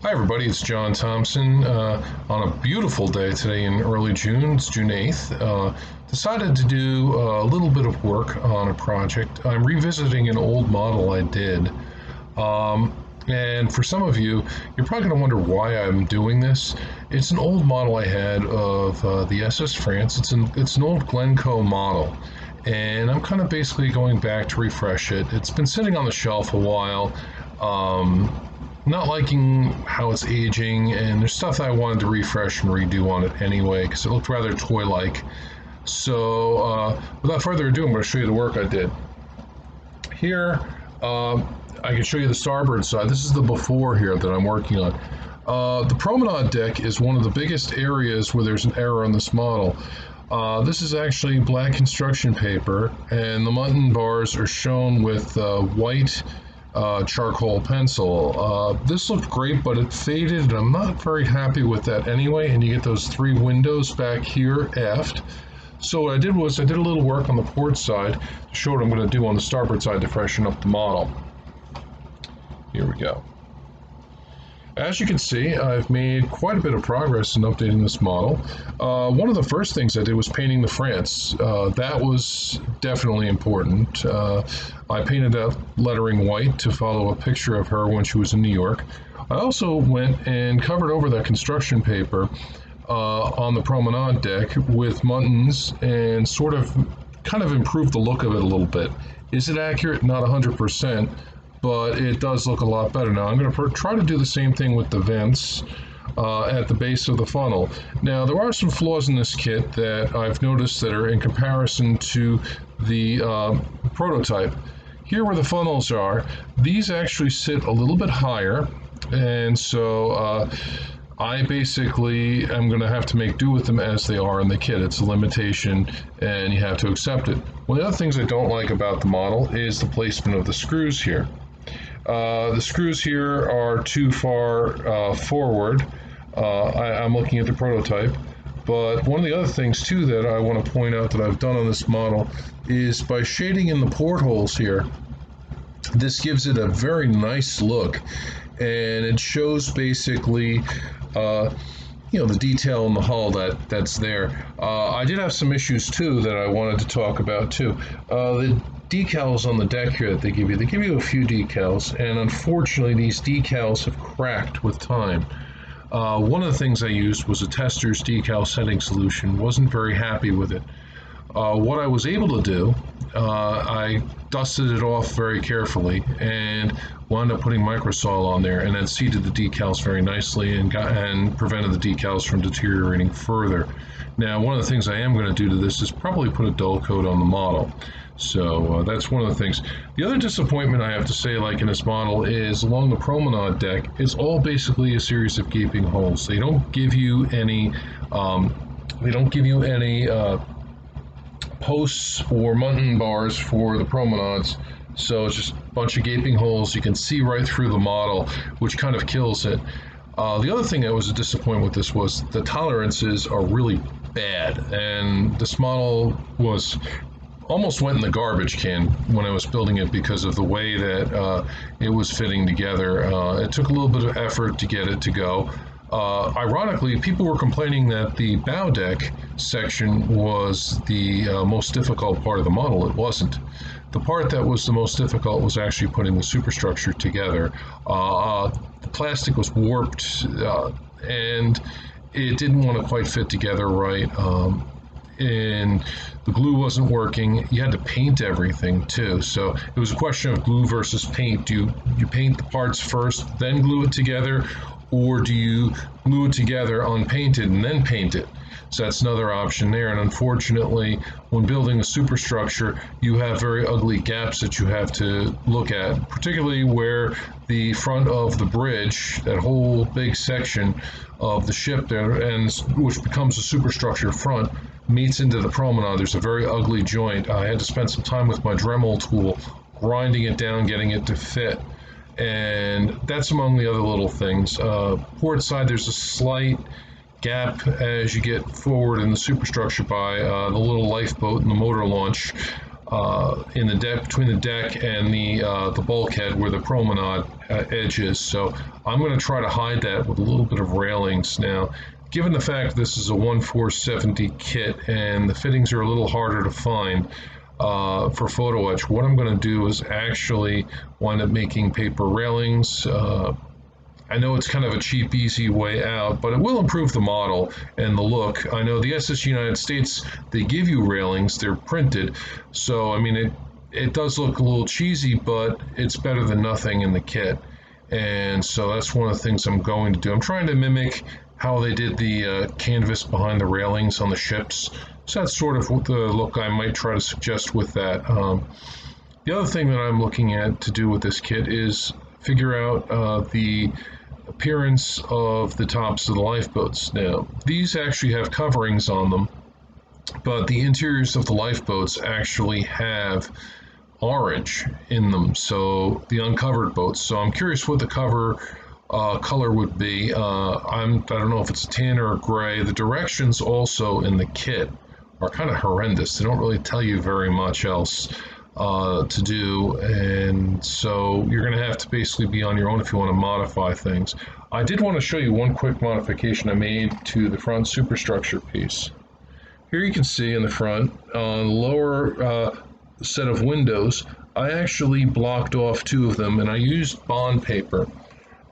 Hi, everybody. It's John Thompson. On a beautiful day today in early June, it's June 8th, decided to do a little bit of work on a project. I'm revisiting an old model I did. And for some of you, you're probably going to wonder why I'm doing this. It's an old model I had of the SS France. It's an old Glencoe model. And I'm kind of basically going back to refresh it. It's been sitting on the shelf a while. Not liking how it's aging, and there's stuff that I wanted to refresh and redo on it anyway because it looked rather toy-like. So without further ado, I'm going to show you the work I did. Here, I can show you the starboard side. This is the before here that I'm working on. The promenade deck is one of the biggest areas where there's an error on this model. This is actually black construction paper, and the mutton bars are shown with white charcoal pencil. This looked great, but it faded, and I'm not very happy with that anyway. And you get those three windows back here aft. So what I did was I did a little work on the port side to show what I'm going to do on the starboard side to freshen up the model. Here we go. As you can see, I've made quite a bit of progress in updating this model. One of the first things I did was painting the France. That was definitely important. I painted that lettering white to follow a picture of her when she was in New York. I also went and covered over that construction paper on the promenade deck with muttons and sort of kind of improved the look of it a little bit. Is it accurate? Not 100%. But it does look a lot better. Now I'm going to try to do the same thing with the vents at the base of the funnel. Now there are some flaws in this kit that I've noticed that are in comparison to the prototype. Here where the funnels are, these actually sit a little bit higher, and so I basically am going to have to make do with them as they are in the kit. It's a limitation, and you have to accept it. One of the other things I don't like about the model is the placement of the screws here. The screws here are too far forward. I'm looking at the prototype, but one of the other things too that I want to point out that I've done on this model is by shading in the portholes here, this gives it a very nice look, and it shows basically the detail in the hull that's there. I did have some issues too that I wanted to talk about too. The decals on the deck here that they give you a few decals, and unfortunately these decals have cracked with time. One of the things I used was a tester's decal setting solution. Wasn't very happy with it. What I was able to do, I dusted it off very carefully and wound up putting microsol on there, and then seated the decals very nicely and prevented the decals from deteriorating further. Now, one of the things I am going to do to this is probably put a dull coat on the model. So that's one of the things. The other disappointment I have to say, like in this model, is along the promenade deck, it's all basically a series of gaping holes. They don't give you any. Posts or mutton bars for the promenades, so it's just a bunch of gaping holes. You can see right through the model, which kind of kills it. The other thing that was a disappointment with this was the tolerances are really bad, and this model was almost went in the garbage can when I was building it because of the way that it was fitting together. It took a little bit of effort to get it to go. Ironically, people were complaining that the bow deck section was the most difficult part of the model. It wasn't. The part that was the most difficult was actually putting the superstructure together. The plastic was warped, and it didn't want to quite fit together right. And the glue wasn't working. You had to paint everything too, so it was a question of glue versus paint. Do you paint the parts first, then glue it together, or do you glue it together unpainted and then paint it? So that's another option there. And unfortunately, when building a superstructure, you have very ugly gaps that you have to look at, particularly where the front of the bridge, that whole big section of the ship there, and which becomes a superstructure front, meets into the promenade. There's a very ugly joint. I had to spend some time with my Dremel tool grinding it down, getting it to fit. And that's among the other little things. Port side, there's a slight gap as you get forward in the superstructure by the little lifeboat and the motor launch. in the deck, between the deck and the bulkhead where the promenade edge is. So I'm going to try to hide that with a little bit of railings. Now, given the fact this is a 1470 kit and the fittings are a little harder to find for photo etch, what I'm going to do is actually wind up making paper railings. I know it's kind of a cheap, easy way out, but it will improve the model and the look. I know the SS United States, they give you railings, they're printed, so I mean it does look a little cheesy, but it's better than nothing in the kit. And so that's one of the things I'm going to do. I'm trying to mimic how they did the canvas behind the railings on the ships. So that's sort of what the look I might try to suggest with that. The other thing that I'm looking at to do with this kit is figure out the appearance of the tops of the lifeboats. Now, these actually have coverings on them, but the interiors of the lifeboats actually have orange in them, so the uncovered boats. So I'm curious what the cover color would be. I don't know if it's tan or gray. The directions also in the kit are kind of horrendous. They don't really tell you very much else to do, and so you're going to have to basically be on your own if you want to modify things. I did want to show you one quick modification I made to the front superstructure piece. Here you can see in the front, on the lower set of windows, I actually blocked off two of them, and I used bond paper.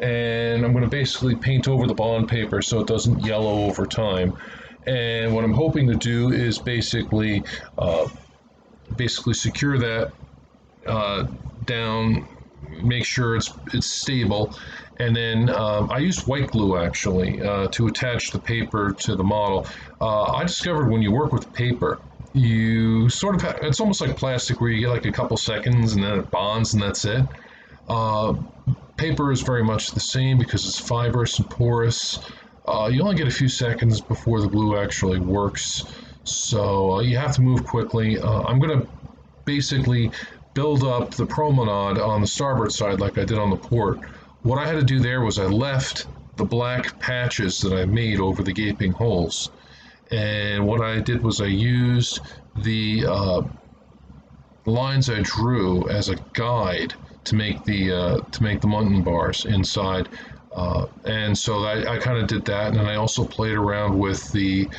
And I'm going to basically paint over the bond paper so it doesn't yellow over time. And what I'm hoping to do is basically secure that down, make sure it's stable, and then I used white glue actually to attach the paper to the model. I discovered when you work with paper, you sort of it's almost like plastic where you get like a couple seconds and then it bonds and that's it. Paper is very much the same because it's fibrous and porous. You only get a few seconds before the glue actually works, so you have to move quickly. I'm going to basically build up the promenade on the starboard side like I did on the port. What I had to do there was I left the black patches that I made over the gaping holes. And what I did was I used the lines I drew as a guide to make the mutton bars inside. And so I kind of did that, and then I also played around with the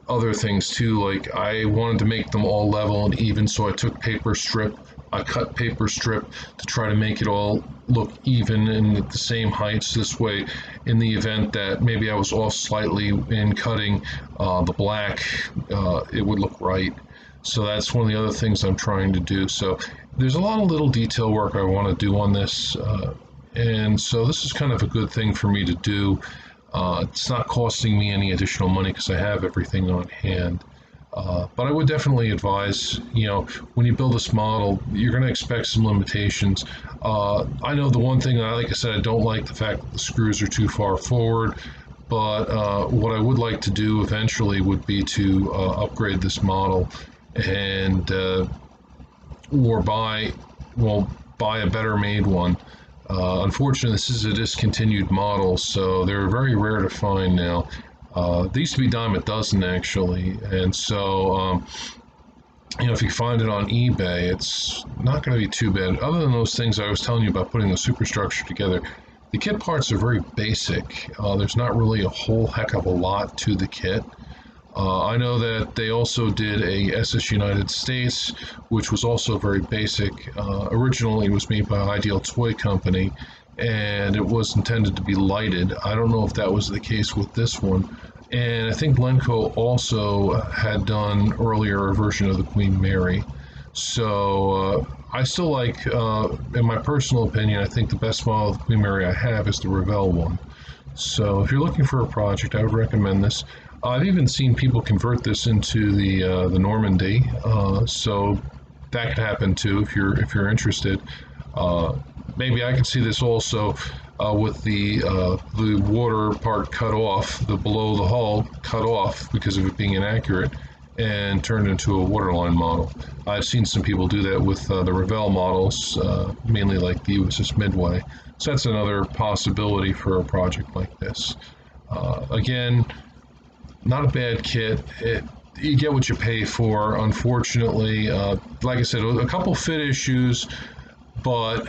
other things too. Like I wanted to make them all level and even, so I took paper strip. I cut paper strip to try to make it all look even and at the same heights. This way, in the event that maybe I was off slightly in cutting the black, it would look right. So that's one of the other things I'm trying to do. So there's a lot of little detail work I want to do on this. And so this is kind of a good thing for me to do. It's not costing me any additional money because I have everything on hand. But I would definitely advise, when you build this model, you're going to expect some limitations. I know the one thing, like I said, I don't like the fact that the screws are too far forward. But what I would like to do eventually would be to upgrade this model and or buy a better made one. Unfortunately, this is a discontinued model, so they're very rare to find now. They used to be dime a dozen actually, and so if you find it on eBay, it's not going to be too bad. Other than those things I was telling you about putting the superstructure together, the kit parts are very basic. There's not really a whole heck of a lot to the kit. I know that they also did a SS United States, which was also very basic. Originally, it was made by Ideal Toy Company, and it was intended to be lighted. I don't know if that was the case with this one. And I think Glencoe also had done earlier a version of the Queen Mary. So I still like, in my personal opinion, I think the best model of the Queen Mary I have is the Revell one. So if you're looking for a project, I would recommend this. I've even seen people convert this into the Normandy, so that could happen too if you're interested. Maybe I could see this also with the water part cut off, the below the hull cut off because of it being inaccurate, and turned into a waterline model. I've seen some people do that with the Revell models, mainly like the USS Midway. So that's another possibility for a project like this. Again, not a bad kit. you get what you pay for. Unfortunately, like I said, a couple fit issues, but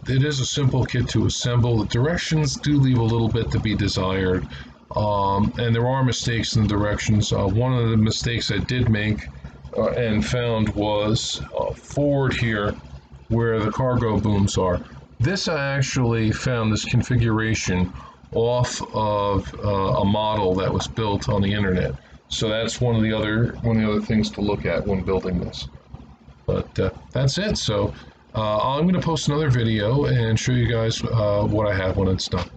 it is a simple kit to assemble. The directions do leave a little bit to be desired, and there are mistakes in the directions. One of the mistakes I did make and found was forward here where the cargo booms are. This I actually found this configuration off of a model that was built on the internet. So that's one of the other things to look at when building this. But that's it. So I'm going to post another video and show you guys what I have when it's done.